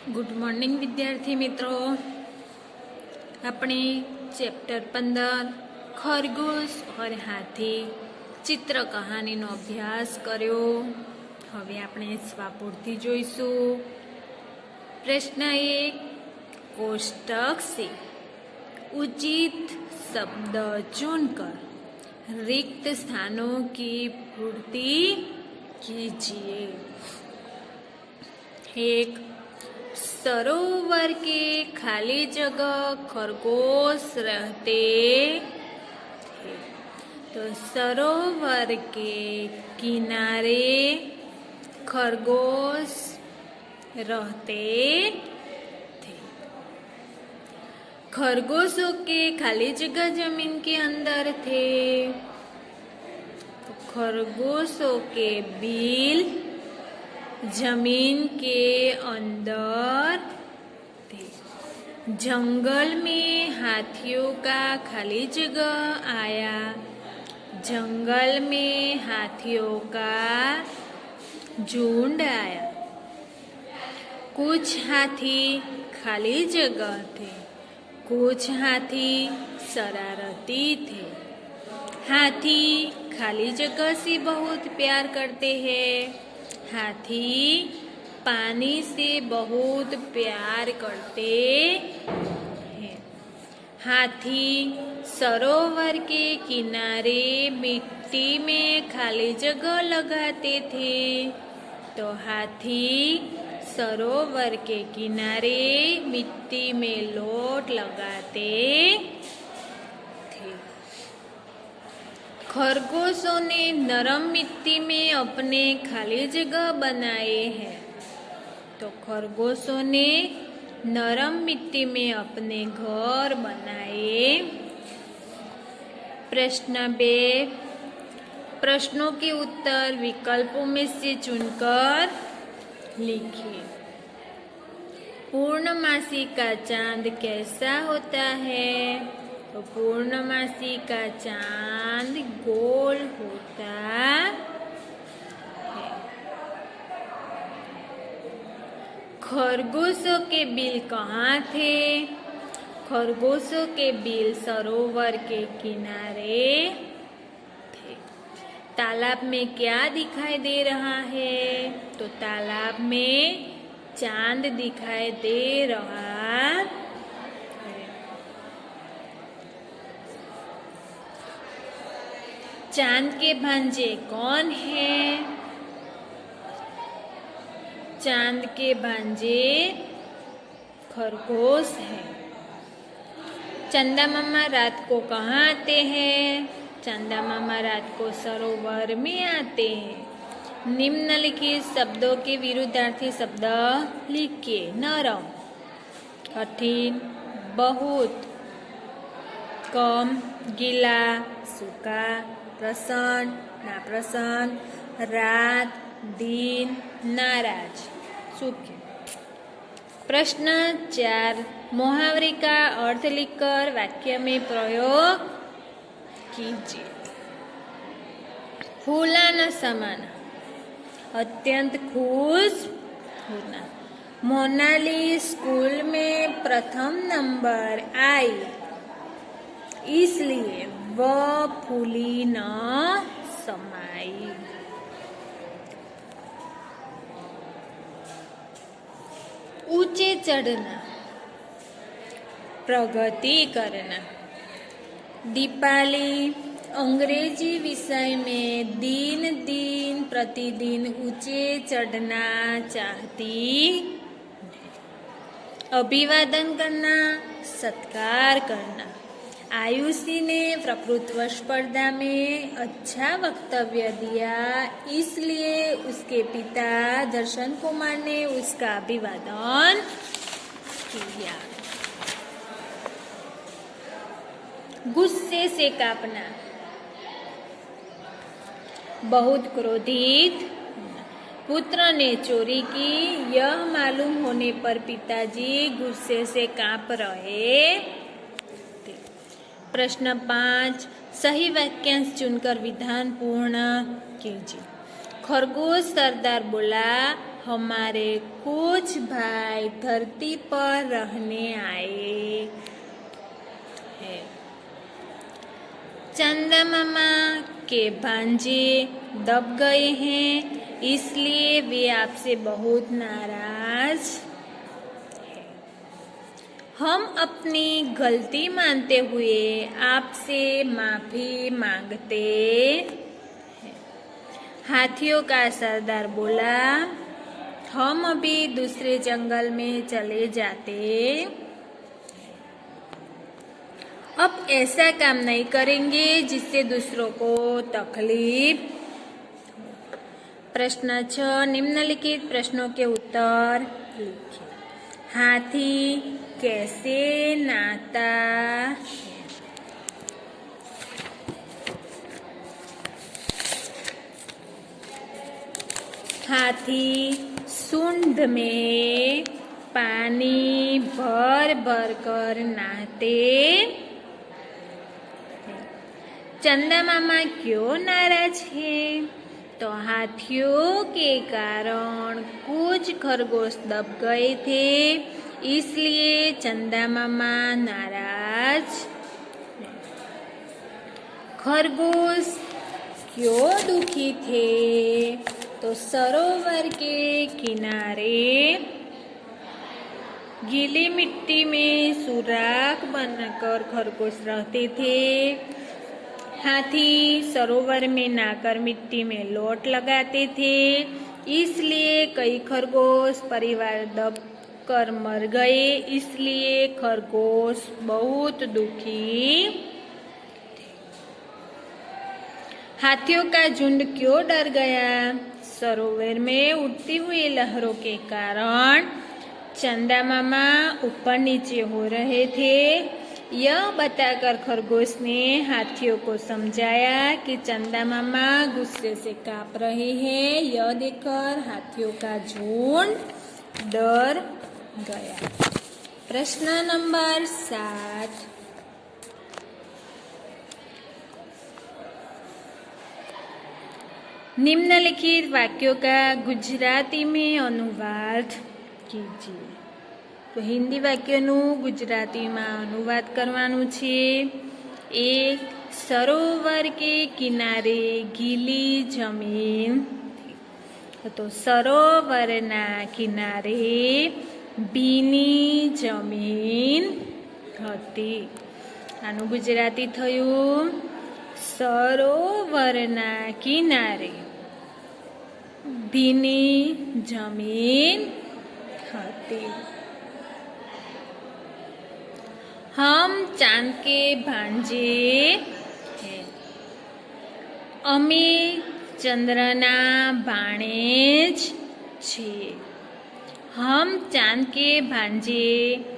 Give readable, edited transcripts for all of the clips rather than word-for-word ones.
Good morning विद्यार्थी मित्रों। अपने चैप्टर 15 खरगोश और हाथी चित्र कहानी नो अभ्यास कर्यो। हवे आपणे स्वापूर्ति जोईशुं। प्रश्न 1 कोष्टक से उचित शब्द चुनकर रिक्त स्थानों की पूर्ति कीजिए। 1 सरोवर के खाली जगह खरगोश रहते थे। तो सरोवर के किनारे खरगोश रहते थे। खरगोशों के खाली जगह जमीन के अंदर थे। तो खरगोशों के बिल जमीन के अंदर थे। जंगल में हाथियों का खाली जगह आया। जंगल में हाथियों का झुंड आया। कुछ हाथी खाली जगह थे, कुछ हाथी शरारती थे। हाथी खाली जगह से बहुत प्यार करते हैं। हाथी पानी से बहुत प्यार करते हैं। हाथी सरोवर के किनारे मिट्टी में खाली जगह लगाते थे। तो हाथी सरोवर के किनारे मिट्टी में लोट लगाते थे। खरगोशों ने नरम मिट्टी में अपने खाली जगह बनाए हैं। तो खरगोशों ने नरम मिट्टी में अपने घर बनाए। प्रश्न 2 प्रश्नों के उत्तर विकल्पों में से चुनकर लिखिए। पूर्णमासी का चांद कैसा होता है? तो पूर्णमासी का चांद गोल होता है। खरगोशों के बिल कहाँ थे? खरगोशों के बिल सरोवर के किनारे थे। तालाब में क्या दिखाई दे रहा है? तो तालाब में चांद दिखाई दे रहा है। चांद के भांजे कौन है? चांद के भांजे खरगोश है। चंदा मामा रात को कहाँ आते हैं? चंदा मामा रात को सरोवर में आते हैं। निम्नलिखित शब्दों के विरुद्धार्थी शब्द लिखिए। नरम, कठिन, बहुत, कम, गीला, सूखा, प्रसन्न, नाप्रसन्न, रात, दिन, नाराज, सूखे। प्रश्न 4 मुहावरे का अर्थ लिखकर वाक्य में प्रयोग कीजिए। फूलाना समाना, अत्यंत खुश होना। मोनाली स्कूल में प्रथम नंबर आई, इसलिए वह फूली न समाई। ऊंचे चढ़ना, प्रगति करना। दीपाली अंग्रेजी विषय में दिन प्रतिदिन ऊंचे चढ़ना चाहती। अभिवादन करना, सत्कार करना। आयुषी ने वक्तृत्व स्पर्धा में अच्छा वक्तव्य दिया, इसलिए उसके पिता दर्शन कुमार ने उसका अभिवादन किया। गुस्से से कांपना, बहुत क्रोधित। पुत्र ने चोरी की, यह मालूम होने पर पिताजी गुस्से से कांप रहे थे। प्रश्न 5 सही वाक्यांश चुनकर विधान पूर्ण कीजिए। खरगोश सरदार बोला, हमारे कुछ भाई धरती पर रहने आए हैं। चंदा मामा के भांजे दब गए हैं, इसलिए वे आपसे बहुत नाराज हैं। हम अपनी गलती मानते हुए आपसे माफी मांगते हैं। हाथियों का सरदार बोला, हम अभी दूसरे जंगल में चले जाते, अब ऐसा काम नहीं करेंगे जिससे दूसरों को तकलीफ। प्रश्न 6, निम्नलिखित प्रश्नों के उत्तर लिखिए। हाथी कैसे नहाता है? हाथी सूंड में पानी भर भर कर नहाते। चंदा मामा क्यों नाराज है? तो हाथियों के कारण कुछ खरगोश दब गए थे, इसलिए चंदा मामा नाराज। खरगोश क्यों दुखी थे? तो सरोवर के किनारे गीली मिट्टी में सुराख बनाकर खरगोश रहते थे। हाथी सरोवर में नहाकर मिट्टी में लोट लगाते थे, इसलिए कई खरगोश परिवार दब कर मर गए, इसलिए खरगोश बहुत दुखी थे। हाथियों का झुंड क्यों डर गया? सरोवर में उठती हुई लहरों के कारण चंदा मामा ऊपर नीचे हो रहे थे। यह बताकर खरगोश ने हाथियों को समझाया कि चंदा मामा गुस्से से कांप रहे हैं। यह देखकर हाथियों का झुंड डर गया। प्रश्न नंबर 7, निम्नलिखित वाक्यों का गुजराती में अनुवाद कीजिए। तो हिंदी वाक्यનું ગુજરાતીમાં अनुवाद કરવાનું છે। 1, સરોવર के किनारे गीली जमीन थी। तो સરોવરના કિનારે ભીની જમીન હતી। આનું ગુજરાતી થયું, સરોવરના કિનારે ભીની જમીન હતી। हम चांद के भांजे हैं। अमे चंद्रना भाणेज छे। हम चांद के भांजे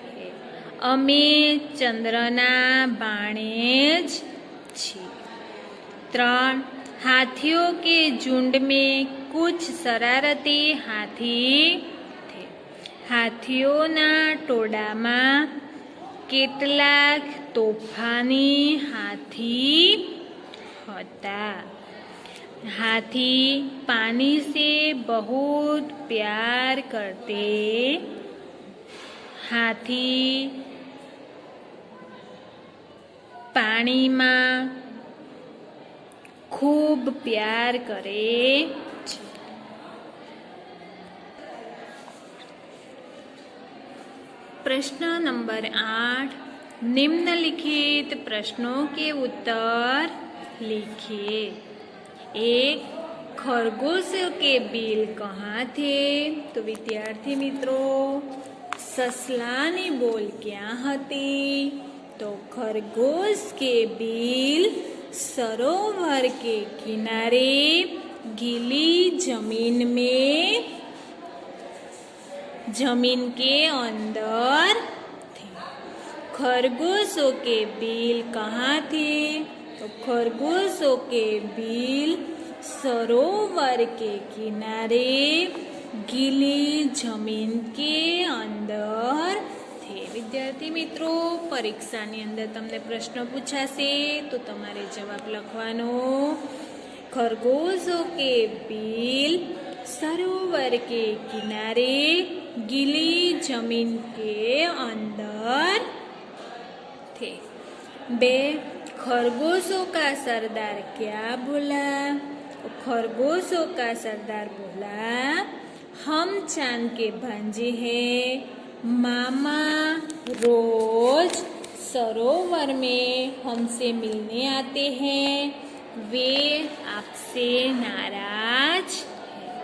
हैं। अमे चंद्रना भाणेज छे। 3, हाथियों के झुंड में कुछ शरारती हाथी थे। हाथियोना टोळामां કેટલાક તોફાની હાથી હતા। हाथी पानी से बहुत प्यार करते। हाथी पानी में खूब प्यार करे। प्रश्न नंबर 8, निम्नलिखित प्रश्नों के उत्तर लिखिए। 1, खरगोशों के बिल कहाँ थे? तो विद्यार्थी मित्रों, ससलानी बोल क्या हती? तो खरगोश के बिल सरोवर के किनारे गीली जमीन में जमीन के अंदर थे। खरगोशों के बिल कहाँ थे? तो खरगोशों के बिल सरोवर के किनारे गीली जमीन के अंदर थे। विद्यार्थी मित्रों, परीक्षाની અંદર તમને પ્રશ્ન પૂછાશે તો તમારે જવાબ લખવાનો। खरगोशों के बिल सरोवर के किनारे गीली जमीन के अंदर थे। बे खरगोशों का सरदार क्या बोला? खरगोशों का सरदार बोला, हम चांद के भांजे हैं। मामा रोज सरोवर में हमसे मिलने आते हैं। वे आपसे नाराज हैं।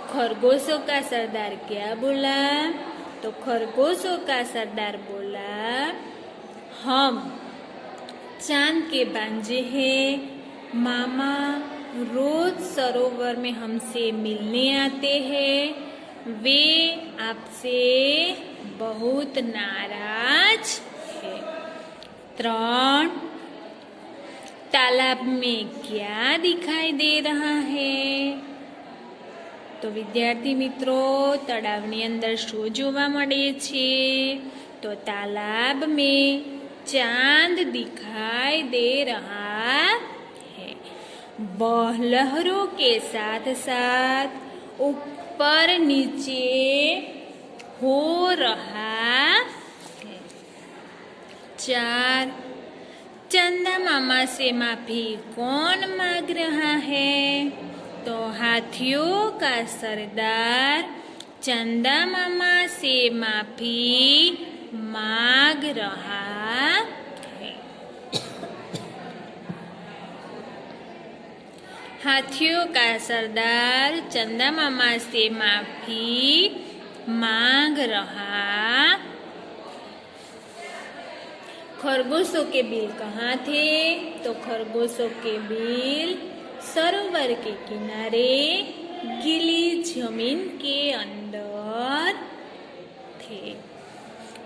खरगोशों का सरदार क्या बोला? तो खरगोशों का सरदार बोला, हम चांद के भांजे हैं। मामा रोज सरोवर में हमसे मिलने आते हैं। वे आपसे बहुत नाराज है। 3 तालाब में क्या दिखाई दे रहा है? तो विद्यार्थी मित्रों, तળાવની અંદર શું જોવા મળે છે? तो तालाब में चांद दिखाई दे रहा है। वह लहरों के साथ साथ ऊपर नीचे हो रहा है। 4 चंदा मामा से माफी कौन मांग रहा है? तो हाथियों का सरदार चंदा मामा से माफी मांग रहा है। हाथियों का सरदार चंदा मामा से माफी मांग रहा। खरगोशों के बिल कहाँ थे? तो खरगोशों के बिल सरोवर के किनारे गीली जमीन के अंदर थे।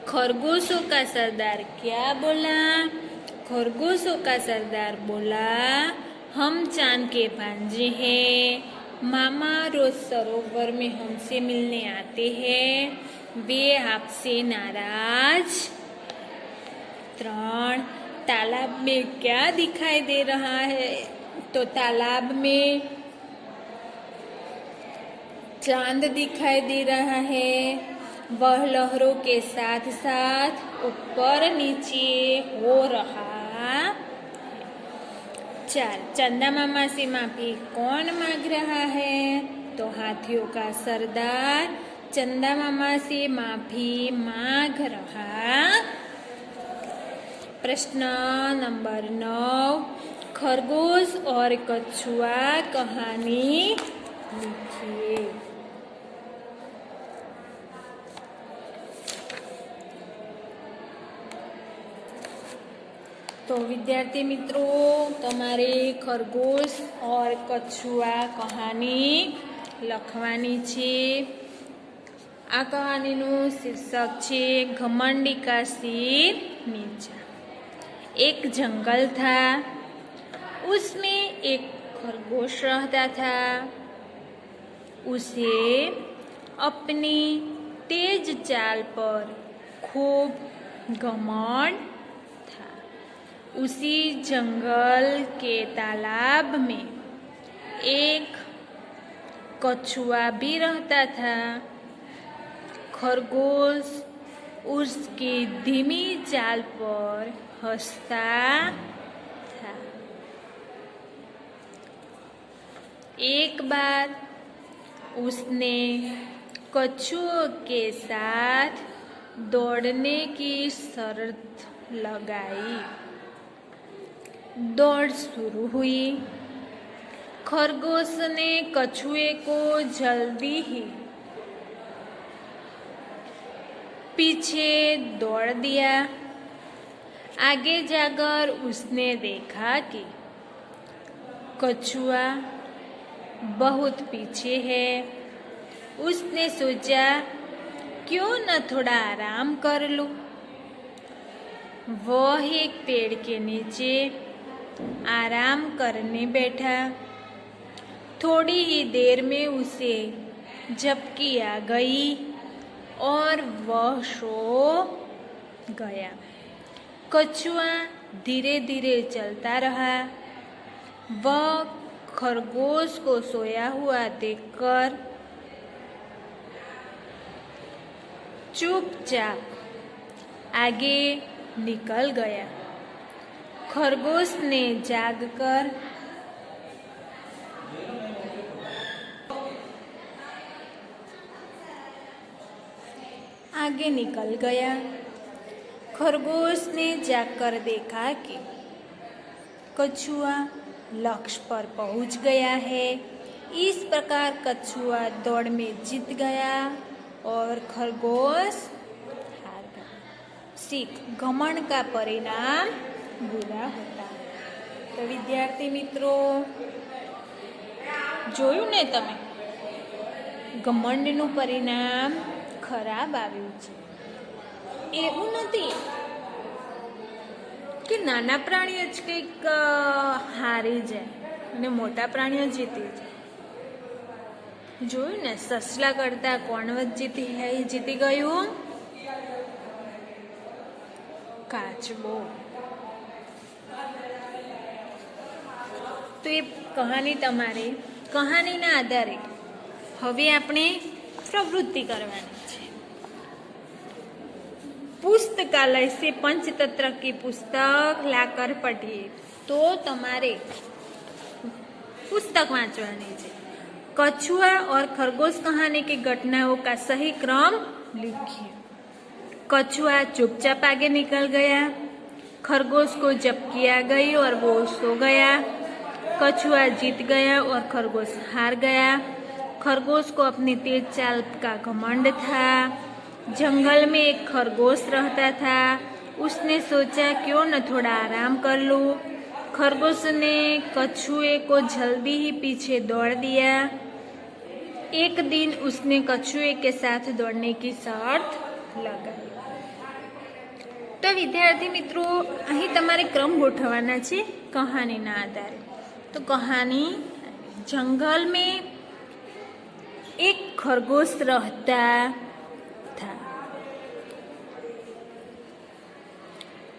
खरगोशों का सरदार क्या बोला? खरगोशों का सरदार बोला, हम चांद के भांजे हैं। मामा रोज सरोवर में हमसे मिलने आते हैं। वे आपसे नाराज। 3 तालाब में क्या दिखाई दे रहा है? तो तालाब में चांद दिखाई दे रहा है। वह लहरों के साथ साथ ऊपर नीचे हो रहा है। 4 चंदा मामा से माफी कौन मांग रहा है? तो हाथियों का सरदार चंदा मामा से माफी मांग रहा। प्रश्न नंबर 9, खरगोश और कछुआ कहानी लिखिए। तो विद्यार्थी मित्रों, તમારે खरगोश और कछुआ कहानी લખવાની છે। આ કહાનીનું શીર્ષક છે ઘમંડી का सिर नीचा। एक जंगल था, उसमें एक खरगोश रहता था। उसे अपनी तेज चाल पर खूब घमंड था। उसी जंगल के तालाब में एक कछुआ भी रहता था। खरगोश उसकी धीमी चाल पर हंसता था। एक बार उसने कछुओं के साथ दौड़ने की शर्त लगाई। दौड़ शुरू हुई। खरगोश ने कछुए को जल्दी ही पीछे दौड़ दिया। आगे जाकर उसने देखा कि कछुआ बहुत पीछे है। उसने सोचा, क्यों न थोड़ा आराम कर लूं। वह एक पेड़ के नीचे आराम करने बैठा। थोड़ी ही देर में उसे झपकी आ गई और वह सो गया। कछुआ धीरे धीरे चलता रहा। वह खरगोश को सोया हुआ देखकर चुपचाप आगे निकल गया। खरगोश ने जागकर आगे निकल गया। खरगोश ने जाकर देखा कि कछुआ लक्ष्य पर पहुंच गया है। इस प्रकार कछुआ दौड़ में जीत गया और खरगोश हार गया। सीख, घमंड का परिणाम बुरा होता है। तो विद्यार्थी मित्रों, જોયું ને તમે, ઘમંડનું પરિણામ ખરાબ આવ્યું છે। એવું નથી કે નાના પ્રાણીઓ જ કંઈક હારી જાય અને મોટા પ્રાણીઓ જીતી જાય। જોયું ને, સસલા કરતા કોણ જીતી ગયું? કાચબો। તો એ કહાની તમારે કહાનીના આધારે હવે આપણે પ્રવૃત્તિ કરવાની છે। पुस्तकालय से पंचतंत्र की पुस्तक लाकर पढ़िए। तो તમારે पुस्तक वांचवानी है। कछुआ और खरगोश कहानी की घटनाओं का सही क्रम लिखिए। कछुआ चुपचाप आगे निकल गया। खरगोश को झपकी आ गई और वो सो गया। कछुआ जीत गया और खरगोश हार गया। खरगोश को अपनी तेज चाल का घमंड था। जंगल में एक खरगोश रहता था। उसने सोचा क्यों न थोड़ा आराम कर लूं। खरगोश ने कछुए को जल्दी ही पीछे दौड़ दिया। एक दिन उसने कछुए के साथ दौड़ने की शर्त लगाई। तो विद्यार्थी मित्रों, અહીં તમારે ક્રમ ગોઠવવાના છે કહાનીના આધારે। તો કહાની, जंगल में एक खरगोश रहता था।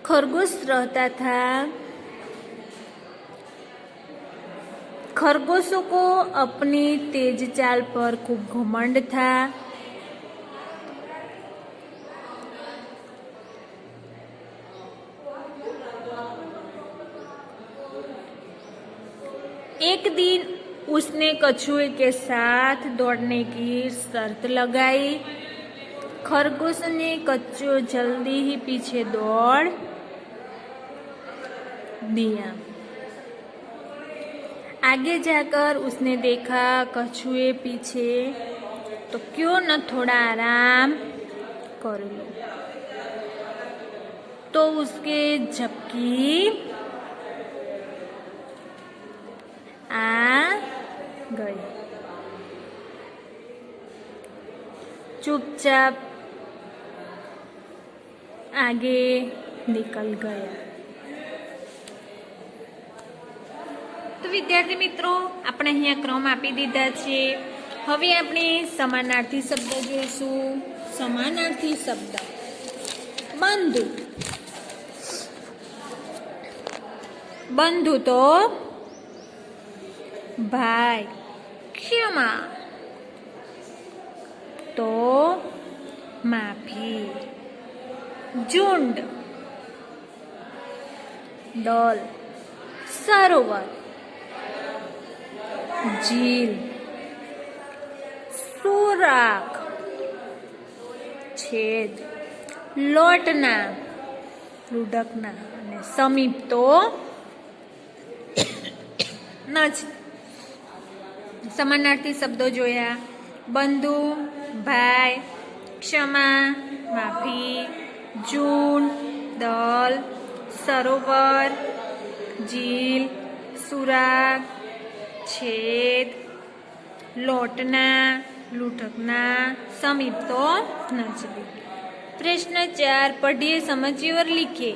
खरगोश रहता था। खरगोशों को अपनी तेज चाल पर खूब घमंड था। एक दिन उसने कछुए के साथ दौड़ने की शर्त लगाई। खरगोश ने कछुआ जल्दी ही पीछे दौड़ दिया। आगे जाकर उसने देखा कछुए पीछे, तो क्यों न थोड़ा आराम कर लो। तो उसके झपकी आ गई। चुपचाप आगे निकल गया। तो विद्यार्थी मित्रों, આપણે અહીંયા ક્રમ આપી દીધા છે। હવે આપણે સમાનાર્થી શબ્દ જોઈશું। સમાનાર્થી શબ્દ બંધુ। બંધુ તો भाई। क्षमा तो माफी। झुंड, दल। सरोवर, झील। सुराख, छेद। लोटना, लुढ़कना। અને સમીપ તો નજીક। समानार्थी शब्दों जोया। बंधु, भाई। क्षमा, माफी। झुंड, दल। सरोवर, झील। सुराग, छेद। लौटना, लुढ़कना। समीप तो नजदीक। प्रश्न 4 पढ़िए, समझिए और लिखिए।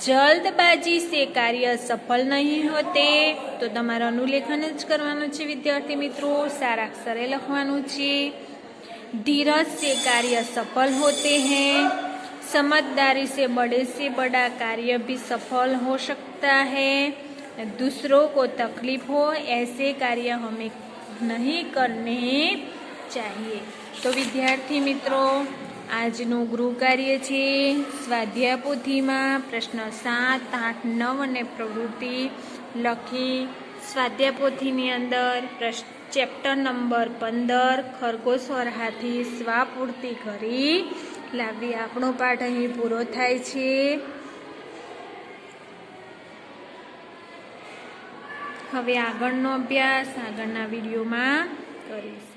जल्दबाजी से कार्य सफल नहीं होते। तो તમારે અનુલેખન જ કરવાનું છે વિદ્યાર્થી મિત્રો। સારા અક્ષરે લખવાનું છે। धीरज से कार्य सफल होते हैं। समझदारी से बड़े से बड़ा कार्य भी सफल हो सकता है। दूसरों को तकलीफ हो ऐसे कार्य हमें नहीं करने चाहिए। तो विद्यार्थी मित्रों, આજનું ગૃહ કાર્ય છે સ્વાધ્યાય પોથીમાં પ્રશ્ન 7, 8, 9 અને પ્રવૃત્તિ લખી સ્વાધ્યાય પોથીની અંદર ચેપ્ટર નંબર 15 ખરગોશ ઓર હાથી સ્વાપૂર્તિ કરી લાવી આપણો પાઠ અહીં પૂરો થાય છે। હવે આગળનો અભ્યાસ આગળના વિડીયોમાં કરીશ।